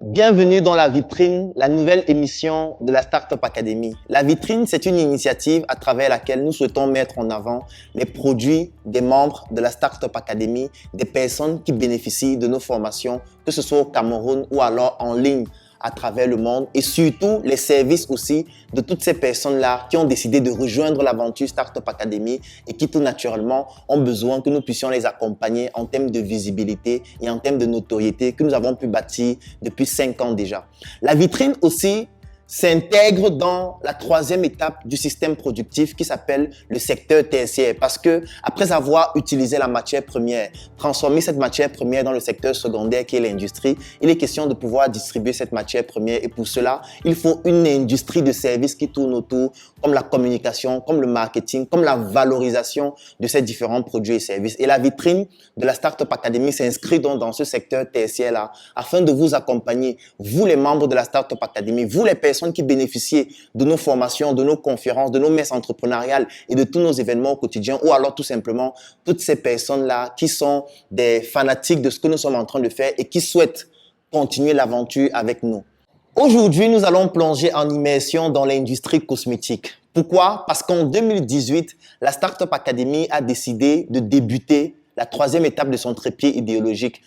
Bienvenue dans la vitrine, la nouvelle émission de la Startup Academy. La vitrine, c'est une initiative à travers laquelle nous souhaitons mettre en avant les produits des membres de la Startup Academy, des personnes qui bénéficient de nos formations, que ce soit au Cameroun ou alors en ligne à travers le monde, et surtout les services aussi de toutes ces personnes-là qui ont décidé de rejoindre l'aventure Startup Academy et qui tout naturellement ont besoin que nous puissions les accompagner en termes de visibilité et en termes de notoriété que nous avons pu bâtir depuis 5 ans déjà. La vitrine aussi s'intègre dans la troisième étape du système productif qui s'appelle le secteur tertiaire, parce que après avoir utilisé la matière première, transformer cette matière première dans le secteur secondaire qui est l'industrie, il est question de pouvoir distribuer cette matière première, et pour cela, il faut une industrie de services qui tourne autour, comme la communication, comme le marketing, comme la valorisation de ces différents produits et services. Et la vitrine de la Startup Academy s'inscrit donc dans ce secteur tertiaire-là, afin de vous accompagner, vous les membres de la Startup Academy, vous les personnes qui bénéficient de nos formations, de nos conférences, de nos messes entrepreneuriales et de tous nos événements au quotidien, ou alors tout simplement toutes ces personnes-là qui sont des fanatiques de ce que nous sommes en train de faire et qui souhaitent continuer l'aventure avec nous. Aujourd'hui, nous allons plonger en immersion dans l'industrie cosmétique. Pourquoi? Parce qu'en 2018, la Startup Academy a décidé de débuter la troisième étape de son trépied idéologique.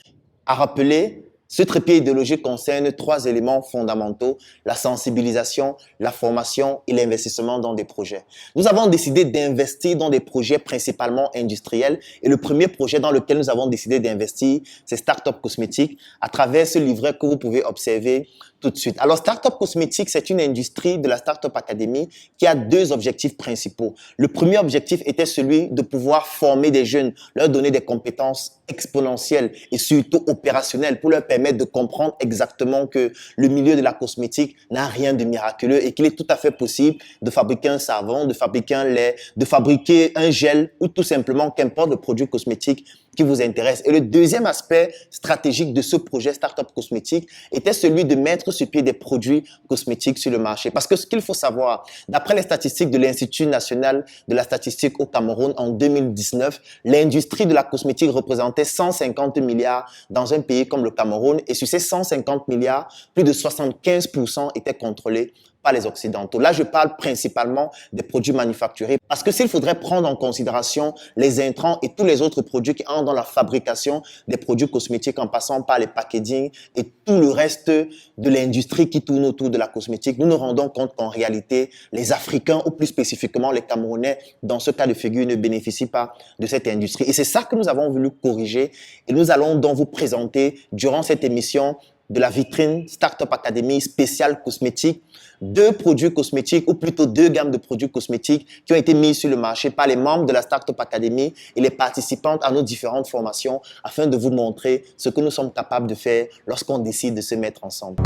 À rappeler, ce trépied idéologique concerne 3 éléments fondamentaux: la sensibilisation, la formation et l'investissement dans des projets. Nous avons décidé d'investir dans des projets principalement industriels, et le premier projet dans lequel nous avons décidé d'investir, c'est Startup Cosmétique, à travers ce livret que vous pouvez observer tout de suite. Alors, Startup Cosmétique, c'est une industrie de la Startup Academy qui a 2 objectifs principaux. Le premier objectif était celui de pouvoir former des jeunes, leur donner des compétences exponentielles et surtout opérationnelles pour leur permettre de comprendre exactement que le milieu de la cosmétique n'a rien de miraculeux et qu'il est tout à fait possible de fabriquer un savon, de fabriquer un lait, de fabriquer un gel ou tout simplement qu'importe le produit cosmétique qui vous intéresse. Et le deuxième aspect stratégique de ce projet Startup Cosmétique était celui de mettre sur pied des produits cosmétiques sur le marché. Parce que ce qu'il faut savoir, d'après les statistiques de l'Institut national de la statistique au Cameroun en 2019, l'industrie de la cosmétique représentait 150 milliards dans un pays comme le Cameroun, et sur ces 150 milliards, plus de 75% étaient contrôlés par les Occidentaux. Là, je parle principalement des produits manufacturés, parce que s'il faudrait prendre en considération les intrants et tous les autres produits qui entrent dans la fabrication des produits cosmétiques, en passant par les packaging et tout le reste de l'industrie qui tourne autour de la cosmétique, nous nous rendons compte qu'en réalité, les Africains, ou plus spécifiquement les Camerounais, dans ce cas de figure, ne bénéficient pas de cette industrie. Et c'est ça que nous avons voulu corriger, et nous allons donc vous présenter durant cette émission de la vitrine Startup Academy spéciale cosmétique, 2 produits cosmétiques, ou plutôt 2 gammes de produits cosmétiques qui ont été mis sur le marché par les membres de la Startup Academy et les participantes à nos différentes formations, afin de vous montrer ce que nous sommes capables de faire lorsqu'on décide de se mettre ensemble.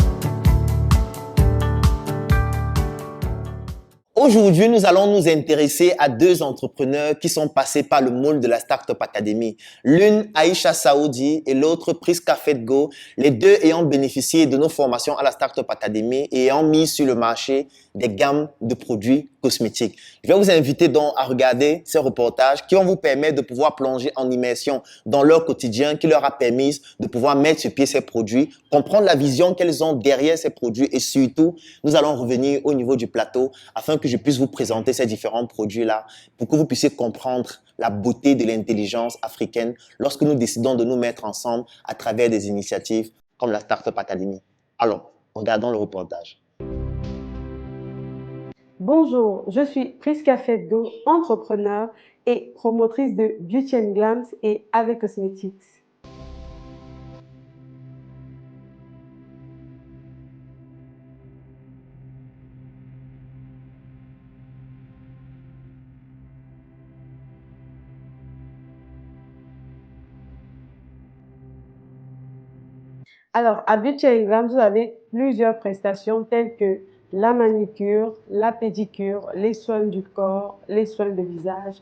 Aujourd'hui, nous allons nous intéresser à 2 entrepreneurs qui sont passés par le moule de la Startup Academy. L'une, Aïcha Saoudi, et l'autre, Priska Fedgo, les 2 ayant bénéficié de nos formations à la Startup Academy et ayant mis sur le marché des gammes de produits cosmétiques. Je vais vous inviter donc à regarder ces reportages qui vont vous permettre de pouvoir plonger en immersion dans leur quotidien, qui leur a permis de pouvoir mettre sur pied ces produits, comprendre la vision qu'elles ont derrière ces produits, et surtout, nous allons revenir au niveau du plateau afin que je puisse vous présenter ces différents produits-là pour que vous puissiez comprendre la beauté de l'intelligence africaine lorsque nous décidons de nous mettre ensemble à travers des initiatives comme la Startup Academy. Alors, regardons le reportage. Bonjour, je suis Priska Fedgo, entrepreneur et promotrice de Beauty and Glams et Avec Cosmetics. Alors, à Beauty and Glams, vous avez plusieurs prestations telles que la manicure, la pédicure, les soins du corps, les soins de visage,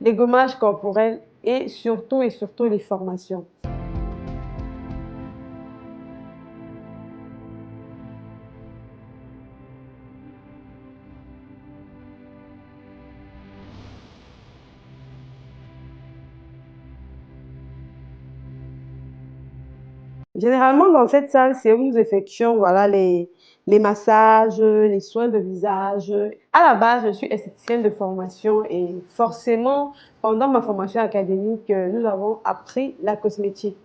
les gommages corporels et surtout les formations. Généralement, dans cette salle, c'est où nous effectuons voilà, les massages, les soins de visage. À la base, je suis esthéticienne de formation et forcément, pendant ma formation académique, nous avons appris la cosmétique.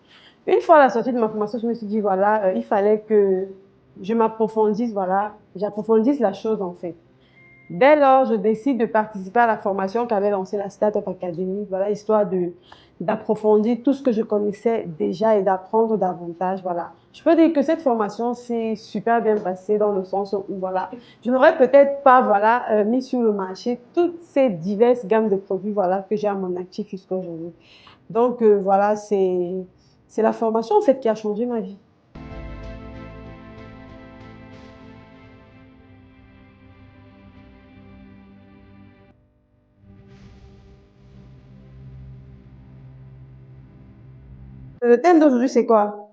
Une fois à la sortie de ma formation, je me suis dit, voilà, il fallait que je m'approfondisse, voilà, j'approfondisse la chose en fait. Dès lors, je décide de participer à la formation qu'avait lancée la Startup Academy, voilà, histoire d'approfondir tout ce que je connaissais déjà et d'apprendre davantage, voilà. Je peux dire que cette formation s'est super bien passée dans le sens où, voilà, je n'aurais peut-être pas, voilà, mis sur le marché toutes ces diverses gammes de produits, voilà, que j'ai à mon actif jusqu'à aujourd'hui. Donc, voilà, c'est la formation, en fait, qui a changé ma vie. Le thème d'aujourd'hui, c'est quoi?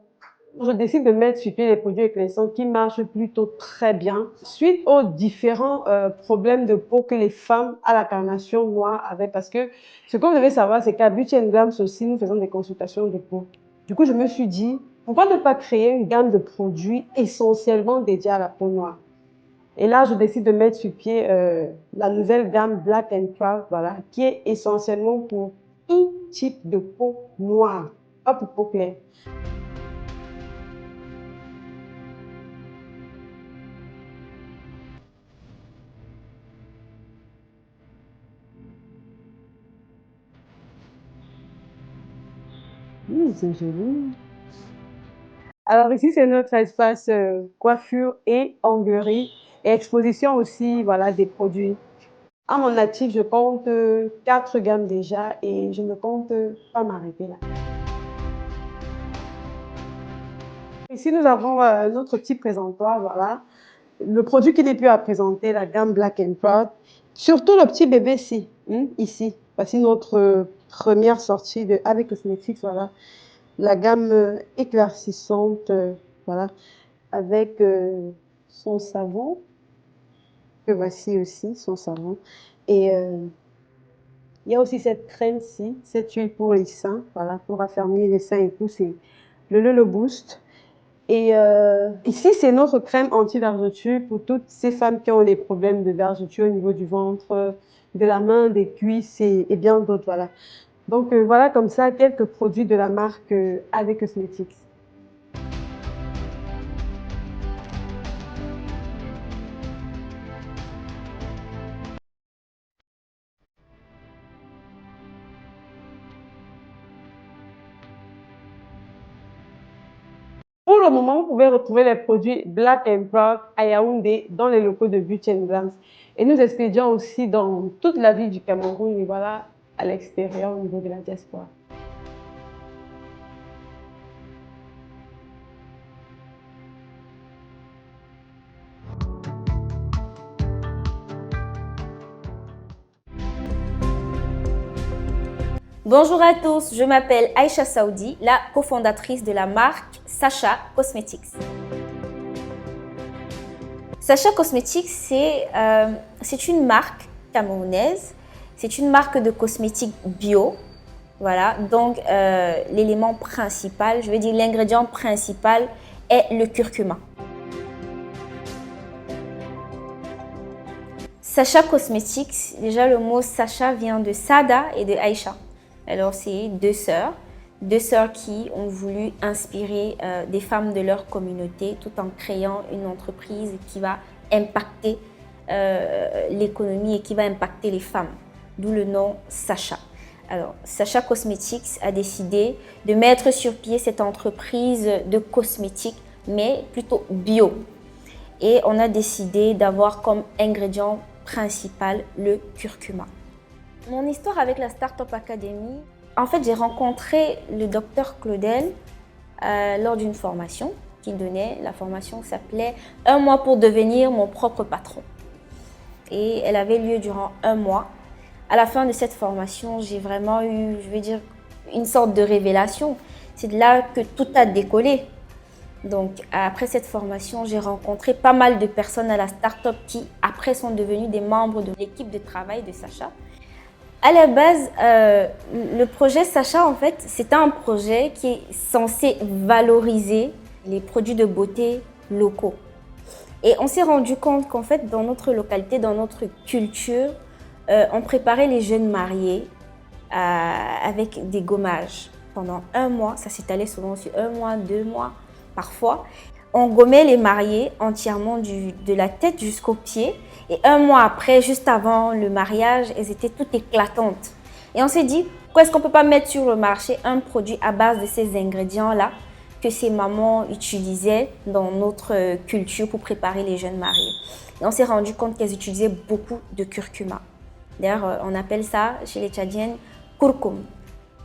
Je décide de mettre sur pied les produits éclaircissants qui marchent plutôt très bien suite aux différents problèmes de peau que les femmes à la carnation noire avaient. Parce que ce que vous devez savoir, c'est qu'à Beauty Glams aussi, nous faisons des consultations de peau. Du coup, je me suis dit, pourquoi ne pas créer une gamme de produits essentiellement dédiés à la peau noire? Et là, je décide de mettre sur pied la nouvelle gamme Black and Proud, voilà, qui est essentiellement pour tout type de peau noire, pas pour peau claire. C'est joli. Alors ici, c'est notre espace coiffure et onglerie et exposition aussi voilà, des produits. À mon actif, je compte 4 gammes déjà et je ne compte pas m'arrêter là. Ici, nous avons notre petit présentoir, voilà. Le produit qui n'est plus à présenter, la gamme Black and Proud. Surtout le petit bébé ici, ici. Voici notre première sortie de avec Cosmetics, voilà. La gamme éclaircissante, voilà, avec son savon, que voici aussi, son savon. Et il y a aussi cette crème-ci, cette huile pour les seins, voilà, pour raffermir les seins et tout, c'est le Lele Boost. Et ici, c'est notre crème anti-vergeture pour toutes ces femmes qui ont des problèmes de vergeture au niveau du ventre, de la main, des cuisses et bien d'autres, voilà. Donc voilà comme ça quelques produits de la marque AD Cosmetics. Pour le moment, vous pouvez retrouver les produits Black and Proud à Yaoundé dans les locaux de Beauty Glams. Et nous expédions aussi dans toute la ville du Cameroun et voilà, à l'extérieur au niveau de la diaspora. Bonjour à tous, je m'appelle Aïcha Saoudi, la cofondatrice de la marque Sacha Cosmetics. Sacha Cosmetics, c'est une marque camerounaise, c'est une marque de cosmétiques bio. Voilà, donc l'élément principal, je veux dire l'ingrédient principal est le curcuma. Sacha Cosmetics, déjà le mot Sacha vient de Sada et de Aïcha. Alors c'est deux sœurs qui ont voulu inspirer des femmes de leur communauté tout en créant une entreprise qui va impacter l'économie et qui va impacter les femmes, d'où le nom Sacha. Alors Sacha Cosmetics a décidé de mettre sur pied cette entreprise de cosmétiques mais plutôt bio. Et on a décidé d'avoir comme ingrédient principal le curcuma. Mon histoire avec la Startup Academy, en fait, j'ai rencontré le docteur Claudel lors d'une formation qu'il donnait. La formation s'appelait « 1 mois pour devenir mon propre patron ». Et elle avait lieu durant 1 mois. À la fin de cette formation, j'ai vraiment eu, je veux dire, une sorte de révélation. C'est de là que tout a décollé. Donc, après cette formation, j'ai rencontré pas mal de personnes à la start-up qui, après, sont devenues des membres de l'équipe de travail de Sacha. À la base, le projet Sacha, en fait, c'est un projet qui est censé valoriser les produits de beauté locaux. Et on s'est rendu compte qu'en fait, dans notre localité, dans notre culture, on préparait les jeunes mariés avec des gommages pendant 1 mois. Ça s'étalait souvent sur 1 mois, 2 mois, parfois. On gommait les mariés entièrement de la tête jusqu'aux pieds. Et 1 mois après, juste avant le mariage, elles étaient toutes éclatantes. Et on s'est dit, pourquoi est-ce qu'on ne peut pas mettre sur le marché un produit à base de ces ingrédients-là que ces mamans utilisaient dans notre culture pour préparer les jeunes mariés. Et on s'est rendu compte qu'elles utilisaient beaucoup de curcuma. D'ailleurs, on appelle ça chez les Tchadiennes kurkum.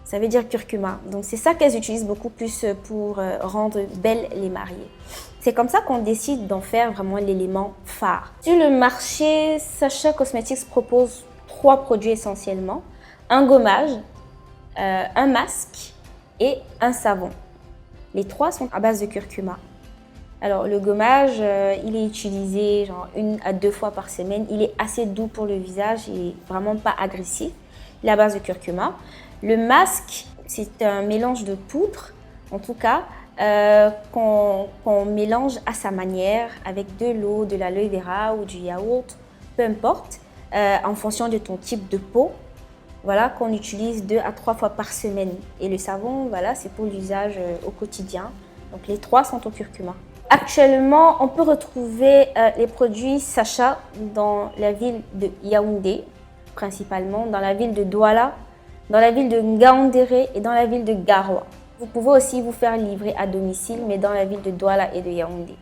Ça veut dire curcuma. Donc c'est ça qu'elles utilisent beaucoup plus pour rendre belles les mariées. C'est comme ça qu'on décide d'en faire vraiment l'élément phare. Sur le marché, Sacha Cosmetics propose 3 produits essentiellement. Un gommage, un masque et un savon. Les 3 sont à base de curcuma. Alors le gommage, il est utilisé genre 1 à 2 fois par semaine. Il est assez doux pour le visage, il est vraiment pas agressif. Il est à base de curcuma. Le masque, c'est un mélange de poudre, en tout cas, qu'on mélange à sa manière avec de l'eau, de l'aloe vera ou du yaourt, peu importe, en fonction de ton type de peau. Voilà, qu'on utilise 2 à 3 fois par semaine. Et le savon, voilà, c'est pour l'usage au quotidien. Donc les 3 sont au curcuma. Actuellement, on peut retrouver les produits Sacha dans la ville de Yaoundé, principalement, dans la ville de Douala, dans la ville de Ngaoundéré et dans la ville de Garoua. Vous pouvez aussi vous faire livrer à domicile, mais dans la ville de Douala et de Yaoundé.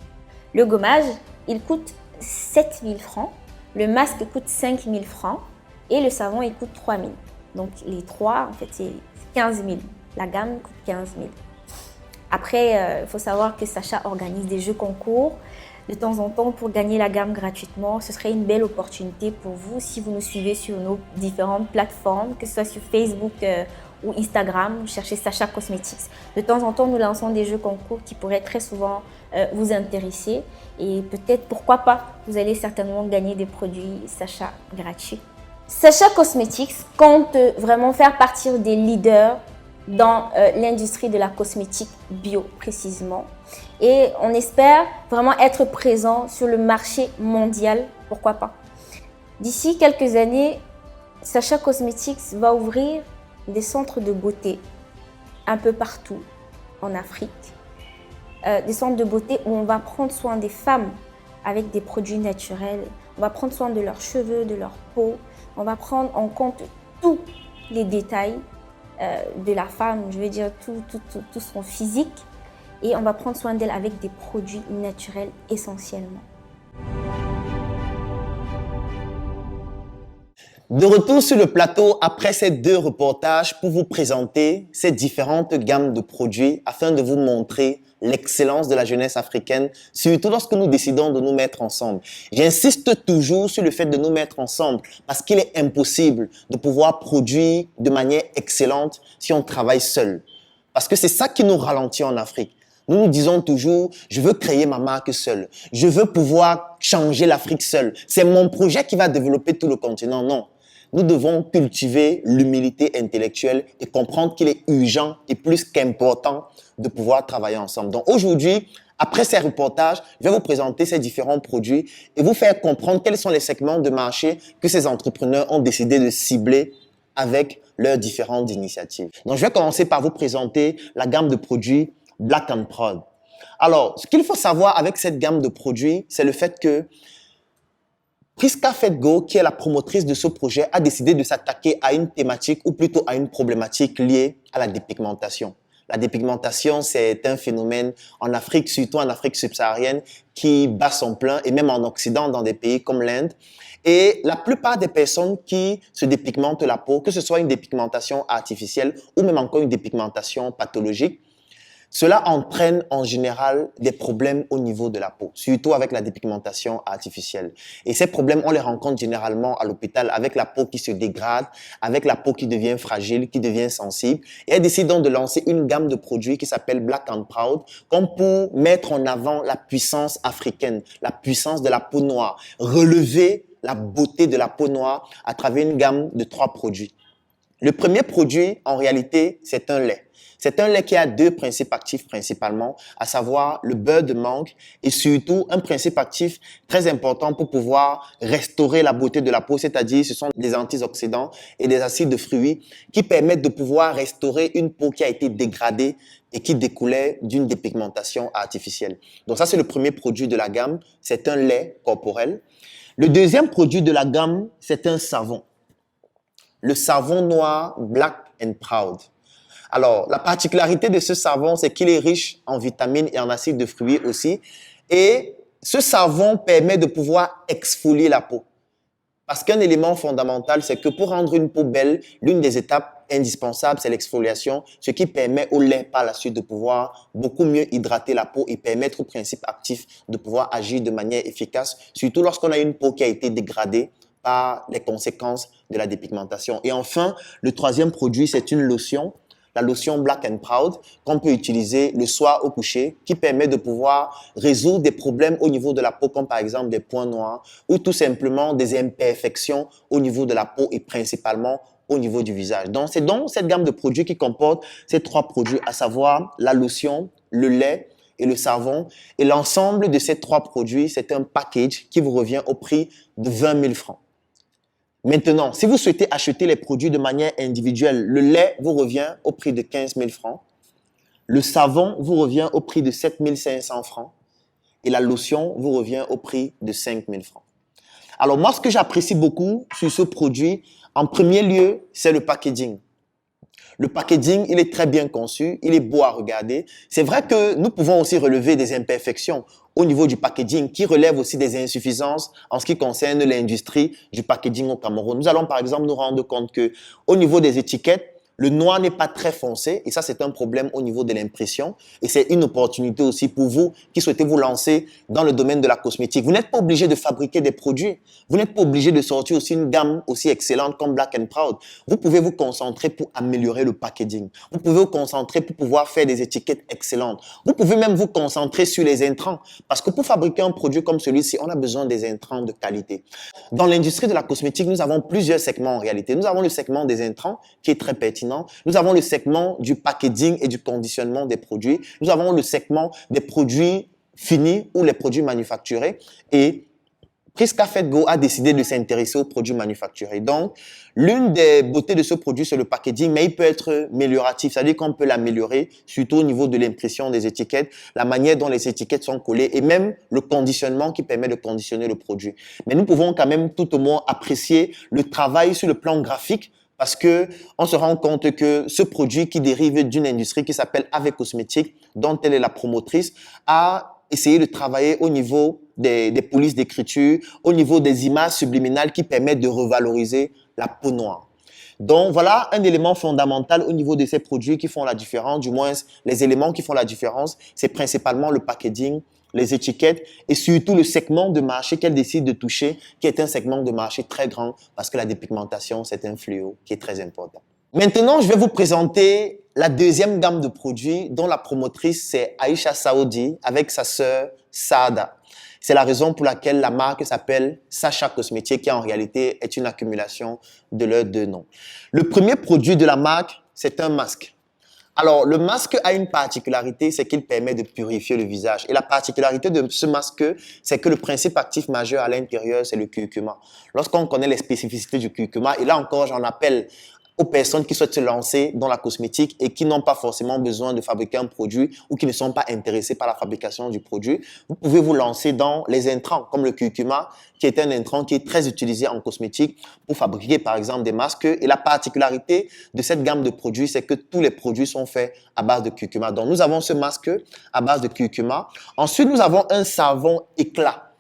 Le gommage, il coûte 7 000 francs. Le masque coûte 5 000 francs. Et le savon, il coûte 3 000. Donc les 3, en fait, c'est 15 000. La gamme coûte 15 000. Après, il faut savoir que Sacha organise des jeux concours de temps en temps pour gagner la gamme gratuitement. Ce serait une belle opportunité pour vous si vous nous suivez sur nos différentes plateformes, que ce soit sur Facebook ou Instagram, vous cherchez Sacha Cosmetics. De temps en temps, nous lançons des jeux concours qui pourraient très souvent vous intéresser. Et peut-être, pourquoi pas, vous allez certainement gagner des produits Sacha gratuits. Sacha Cosmetics compte vraiment faire partie des leaders dans l'industrie de la cosmétique bio précisément. Et on espère vraiment être présent sur le marché mondial, pourquoi pas. D'ici quelques années, Sacha Cosmetics va ouvrir des centres de beauté un peu partout en Afrique. Des centres de beauté où on va prendre soin des femmes avec des produits naturels. On va prendre soin de leurs cheveux, de leur peau. On va prendre en compte tous les détails de la femme, je veux dire tout son physique. Et on va prendre soin d'elle avec des produits naturels essentiellement. De retour sur le plateau après ces 2 reportages pour vous présenter ces différentes gammes de produits afin de vous montrer l'excellence de la jeunesse africaine, surtout lorsque nous décidons de nous mettre ensemble. J'insiste toujours sur le fait de nous mettre ensemble parce qu'il est impossible de pouvoir produire de manière excellente si on travaille seul. Parce que c'est ça qui nous ralentit en Afrique. Nous nous disons toujours, je veux créer ma marque seule. Je veux pouvoir changer l'Afrique seule. C'est mon projet qui va développer tout le continent. Non. Nous devons cultiver l'humilité intellectuelle et comprendre qu'il est urgent et plus qu'important de pouvoir travailler ensemble. Donc aujourd'hui, après ces reportages, je vais vous présenter ces différents produits et vous faire comprendre quels sont les segments de marché que ces entrepreneurs ont décidé de cibler avec leurs différentes initiatives. Donc je vais commencer par vous présenter la gamme de produits Black & Proud. Alors, ce qu'il faut savoir avec cette gamme de produits, c'est le fait que Priska Fedgo, qui est la promotrice de ce projet, a décidé de s'attaquer à une thématique ou plutôt à une problématique liée à la dépigmentation. La dépigmentation, c'est un phénomène en Afrique, surtout en Afrique subsaharienne, qui bat son plein et même en Occident, dans des pays comme l'Inde. Et la plupart des personnes qui se dépigmentent la peau, que ce soit une dépigmentation artificielle ou même encore une dépigmentation pathologique, cela entraîne en général des problèmes au niveau de la peau, surtout avec la dépigmentation artificielle. Et ces problèmes, on les rencontre généralement à l'hôpital avec la peau qui se dégrade, avec la peau qui devient fragile, qui devient sensible. Et elle décide donc de lancer une gamme de produits qui s'appelle Black & Proud, comme pour mettre en avant la puissance africaine, la puissance de la peau noire, relever la beauté de la peau noire à travers une gamme de 3 produits. Le premier produit, en réalité, c'est un lait. C'est un lait qui a deux principes actifs principalement, à savoir le beurre de mangue et surtout un principe actif très important pour pouvoir restaurer la beauté de la peau, c'est-à-dire ce sont des antioxydants et des acides de fruits qui permettent de pouvoir restaurer une peau qui a été dégradée et qui découlait d'une dépigmentation artificielle. Donc ça, c'est le premier produit de la gamme, c'est un lait corporel. Le deuxième produit de la gamme, c'est un savon. Le savon noir Black and Proud. Alors, la particularité de ce savon, c'est qu'il est riche en vitamines et en acides de fruits aussi. Et ce savon permet de pouvoir exfolier la peau. Parce qu'un élément fondamental, c'est que pour rendre une peau belle, l'une des étapes indispensables, c'est l'exfoliation, ce qui permet au lait par la suite de pouvoir beaucoup mieux hydrater la peau et permettre au principe actif de pouvoir agir de manière efficace, surtout lorsqu'on a une peau qui a été dégradée par les conséquences de la dépigmentation. Et enfin, le troisième produit, c'est une lotion. La lotion Black and Proud qu'on peut utiliser le soir au coucher qui permet de pouvoir résoudre des problèmes au niveau de la peau comme par exemple des points noirs ou tout simplement des imperfections au niveau de la peau et principalement au niveau du visage. Donc, c'est donc cette gamme de produits qui comporte ces trois produits, à savoir la lotion, le lait et le savon. Et l'ensemble de ces trois produits, c'est un package qui vous revient au prix de 20 000 francs. Maintenant, si vous souhaitez acheter les produits de manière individuelle, le lait vous revient au prix de 15 000 francs. Le savon vous revient au prix de 7 500 francs. Et la lotion vous revient au prix de 5 000 francs. Alors moi, ce que j'apprécie beaucoup sur ce produit, en premier lieu, c'est le packaging. Le packaging, il est très bien conçu, il est beau à regarder. C'est vrai que nous pouvons aussi relever des imperfections au niveau du packaging qui relèvent aussi des insuffisances en ce qui concerne l'industrie du packaging au Cameroun. Nous allons par exemple nous rendre compte que au niveau des étiquettes, le noir n'est pas très foncé et ça, c'est un problème au niveau de l'impression et c'est une opportunité aussi pour vous qui souhaitez vous lancer dans le domaine de la cosmétique. Vous n'êtes pas obligé de fabriquer des produits. Vous n'êtes pas obligé de sortir aussi une gamme aussi excellente comme Black and Proud. Vous pouvez vous concentrer pour améliorer le packaging. Vous pouvez vous concentrer pour pouvoir faire des étiquettes excellentes. Vous pouvez même vous concentrer sur les intrants parce que pour fabriquer un produit comme celui-ci, on a besoin des intrants de qualité. Dans l'industrie de la cosmétique, nous avons plusieurs segments en réalité. Nous avons le segment des intrants qui est très pertinent. Nous avons le segment du packaging et du conditionnement des produits. Nous avons le segment des produits finis ou les produits manufacturés. Et Prisk Café Go a décidé de s'intéresser aux produits manufacturés. Donc, l'une des beautés de ce produit, c'est le packaging, mais il peut être amélioratif. C'est-à-dire qu'on peut l'améliorer, surtout au niveau de l'impression des étiquettes, la manière dont les étiquettes sont collées et même le conditionnement qui permet de conditionner le produit. Mais nous pouvons quand même tout au moins apprécier le travail sur le plan graphique parce que on se rend compte que ce produit qui dérive d'une industrie qui s'appelle AV Cosmétiques, dont elle est la promotrice, a essayé de travailler au niveau des polices d'écriture, au niveau des images subliminales qui permettent de revaloriser la peau noire. Donc, voilà un élément fondamental au niveau de ces produits qui font la différence, du moins les éléments qui font la différence, c'est principalement le packaging, les étiquettes et surtout le segment de marché qu'elle décide de toucher, qui est un segment de marché très grand parce que la dépigmentation, c'est un fléau qui est très important. Maintenant, je vais vous présenter la deuxième gamme de produits dont la promotrice, c'est Aïcha Saoudi avec sa sœur Saada. C'est la raison pour laquelle la marque s'appelle Sacha Cosmétiques, qui en réalité est une accumulation de leurs deux noms. Le premier produit de la marque, c'est un masque. Alors, le masque a une particularité, c'est qu'il permet de purifier le visage. Et la particularité de ce masque, c'est que le principe actif majeur à l'intérieur, c'est le curcuma. Lorsqu'on connaît les spécificités du curcuma, et là encore, j'en appelle aux personnes qui souhaitent se lancer dans la cosmétique et qui n'ont pas forcément besoin de fabriquer un produit ou qui ne sont pas intéressés par la fabrication du produit, vous pouvez vous lancer dans les intrants comme le curcuma, qui est un intrant qui est très utilisé en cosmétique pour fabriquer par exemple des masques. Et la particularité de cette gamme de produits, c'est que tous les produits sont faits à base de curcuma. Donc nous avons ce masque à base de curcuma. Ensuite, nous avons un savon éclat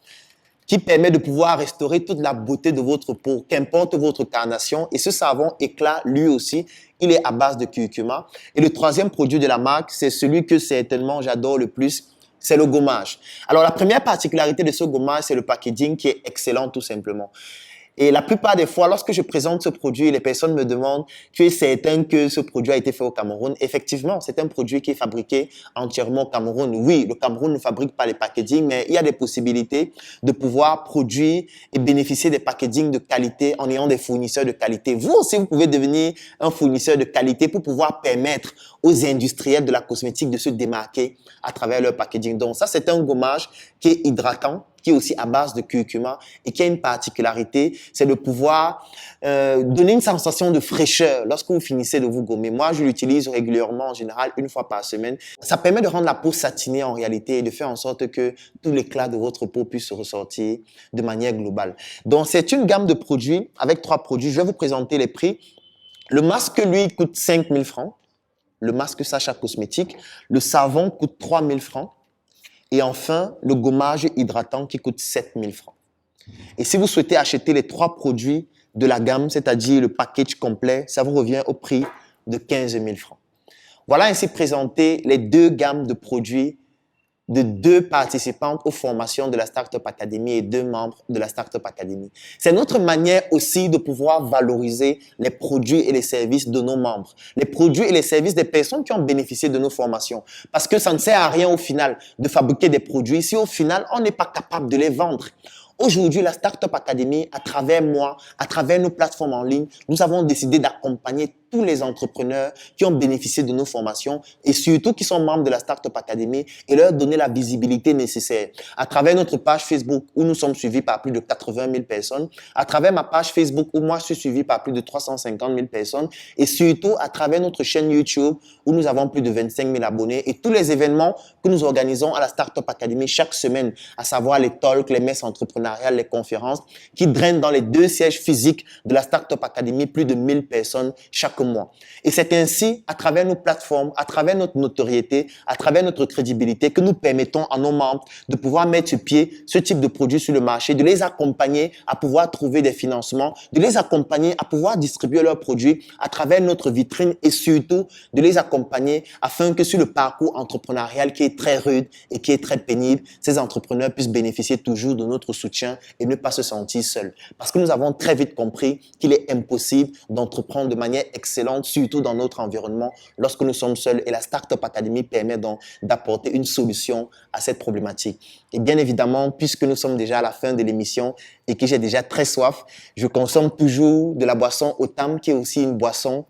qui permet de pouvoir restaurer toute la beauté de votre peau, qu'importe votre carnation. Et ce savon éclat, lui aussi, il est à base de curcuma. Et le troisième produit de la marque, c'est celui que certainement j'adore le plus, c'est le gommage. Alors, la première particularité de ce gommage, c'est le packaging qui est excellent tout simplement. Et la plupart des fois, lorsque je présente ce produit, les personnes me demandent, tu es certain que ce produit a été fait au Cameroun? Effectivement, c'est un produit qui est fabriqué entièrement au Cameroun. Oui, le Cameroun ne fabrique pas les packaging, mais il y a des possibilités de pouvoir produire et bénéficier des packaging de qualité en ayant des fournisseurs de qualité. Vous aussi, vous pouvez devenir un fournisseur de qualité pour pouvoir permettre aux industriels de la cosmétique de se démarquer à travers leur packaging. Donc ça, c'est un gommage qui est hydratant, qui est aussi à base de curcuma et qui a une particularité, c'est de pouvoir donner une sensation de fraîcheur lorsque vous finissez de vous gommer. Moi, je l'utilise régulièrement, en général, une fois par semaine. Ça permet de rendre la peau satinée en réalité et de faire en sorte que tout l'éclat de votre peau puisse se ressortir de manière globale. Donc, c'est une gamme de produits avec 3 produits. Je vais vous présenter les prix. Le masque, lui, coûte 5 000 francs. Le masque Sacha Cosmétique. Le savon coûte 3 000 francs. Et enfin, le gommage hydratant qui coûte 7 000 francs. Et si vous souhaitez acheter les 3 produits de la gamme, c'est-à-dire le package complet, ça vous revient au prix de 15 000 francs. Voilà ainsi présenté les 2 gammes de produits de 2 participantes aux formations de la Startup Academy et 2 membres de la Startup Academy. C'est notre manière aussi de pouvoir valoriser les produits et les services de nos membres, les produits et les services des personnes qui ont bénéficié de nos formations. Parce que ça ne sert à rien au final de fabriquer des produits si au final on n'est pas capable de les vendre. Aujourd'hui, la Startup Academy, à travers moi, à travers nos plateformes en ligne, nous avons décidé d'accompagner tous les entrepreneurs qui ont bénéficié de nos formations et surtout qui sont membres de la Startup Academy et leur donner la visibilité nécessaire. À travers notre page Facebook où nous sommes suivis par plus de 80 000 personnes, à travers ma page Facebook où moi je suis suivi par plus de 350 000 personnes et surtout à travers notre chaîne YouTube où nous avons plus de 25 000 abonnés et tous les événements que nous organisons à la Startup Academy chaque semaine, à savoir les talks, les messes entrepreneuriales, les conférences qui drainent dans les 2 sièges physiques de la Startup Academy plus de 1000 personnes chaque mois. Et c'est ainsi, à travers nos plateformes, à travers notre notoriété, à travers notre crédibilité, que nous permettons à nos membres de pouvoir mettre sur pied ce type de produits sur le marché, de les accompagner à pouvoir trouver des financements, de les accompagner à pouvoir distribuer leurs produits à travers notre vitrine et surtout de les accompagner afin que sur le parcours entrepreneurial qui est très rude et qui est très pénible, ces entrepreneurs puissent bénéficier toujours de notre soutien et ne pas se sentir seuls. Parce que nous avons très vite compris qu'il est impossible d'entreprendre de manière excellente, surtout dans notre environnement, lorsque nous sommes seuls. Et la Startup Academy permet donc d'apporter une solution à cette problématique. Et bien évidemment, puisque nous sommes déjà à la fin de l'émission et que j'ai déjà très soif, je consomme toujours de la boisson Otam, qui est aussi une boisson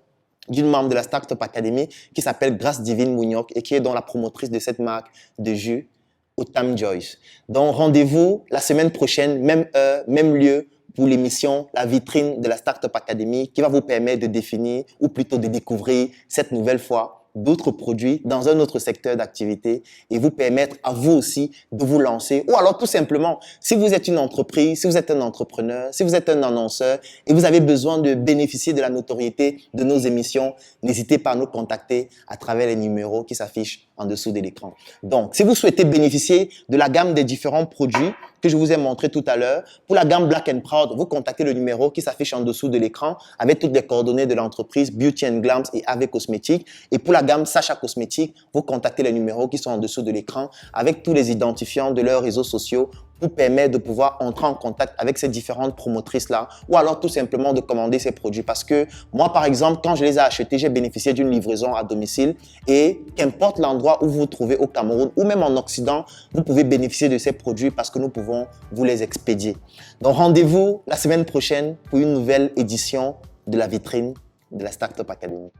d'une membre de la Startup Academy qui s'appelle Grâce Divine Mouniok et qui est donc la promotrice de cette marque de jus Otam Joyce. Donc, rendez-vous la semaine prochaine, même heure, même lieu, pour l'émission La Vitrine de la Startup Academy qui va vous permettre de définir ou plutôt de découvrir cette nouvelle fois d'autres produits dans un autre secteur d'activité et vous permettre à vous aussi de vous lancer. Ou alors tout simplement, si vous êtes une entreprise, si vous êtes un entrepreneur, si vous êtes un annonceur et vous avez besoin de bénéficier de la notoriété de nos émissions, n'hésitez pas à nous contacter à travers les numéros qui s'affichent en dessous de l'écran. Donc, si vous souhaitez bénéficier de la gamme des différents produits que je vous ai montré tout à l'heure, pour la gamme Black and Proud, vous contactez le numéro qui s'affiche en dessous de l'écran avec toutes les coordonnées de l'entreprise Beauty and Glams et AV Cosmétiques. Et pour la gamme Sacha Cosmétiques, vous contactez les numéros qui sont en dessous de l'écran avec tous les identifiants de leurs réseaux sociaux pour permettre de pouvoir entrer en contact avec ces différentes promotrices-là ou alors tout simplement de commander ces produits. Parce que moi, par exemple, quand je les ai achetés, j'ai bénéficié d'une livraison à domicile et qu'importe l'endroit où vous vous trouvez au Cameroun ou même en Occident, vous pouvez bénéficier de ces produits parce que nous pouvons vous les expédier. Donc, rendez-vous la semaine prochaine pour une nouvelle édition de la vitrine de la Startup Academy.